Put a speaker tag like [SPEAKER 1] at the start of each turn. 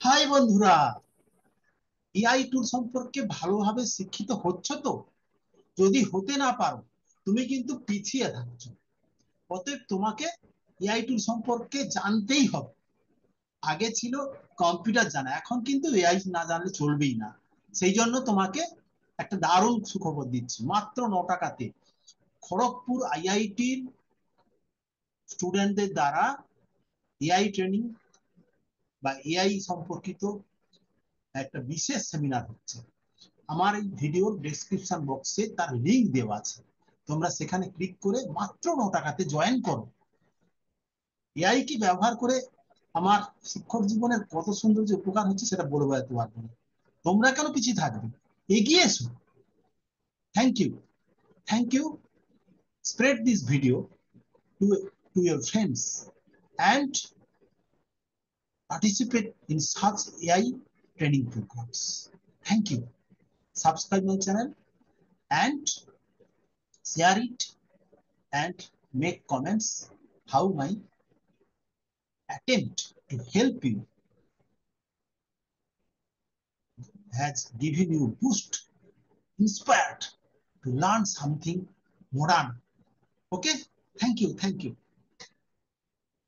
[SPEAKER 1] High বন্ধুরা, AI টুল সম্পর্কে ভালোভাবে শিক্ষিত হচ্ছ তো? যদি হতে না পারো, তুমি কিন্তু পিছিয়ে থাকছো। অতএব তোমাকে এআই টুল সম্পর্কে জানতেই হবে। আগে ছিল কম্পিউটার জানা, এখন কিন্তু এআই না জানলে চলবেই না। সেই জন্য তোমাকে একটা দারুণ সুখবর দিচ্ছি, মাত্র 9 টাকাতে খড়গপুর আইআইটির স্টুডেন্টদের দ্বারা এআই ট্রেনিং বা এআই সম্পর্কিত একটা বিশেষ সেমিনার হচ্ছে। আমার এই ভিডিওর ডেসক্রিপশন বক্সে তার লিংক দেওয়া আছে। তোমরা সেখানে ক্লিক করে মাত্র 9 টাকাতে জয়েন করো। এআই কি ব্যবহার করে আমার শিক্ষক জীবনের কত সুন্দর যে উপকার হচ্ছে সেটা বলে বোঝাতে পারবো না। তোমরা কেন পিছিয়ে থাকবে? এগিয়ে এসো। Thank you. Thank you. Spread this video to to your friends and participate in such AI training programs. Thank you. Subscribe my channel and share it and make comments how my attempt to help you has given you boost, inspired to learn something modern. Okay? Thank you. Thank you.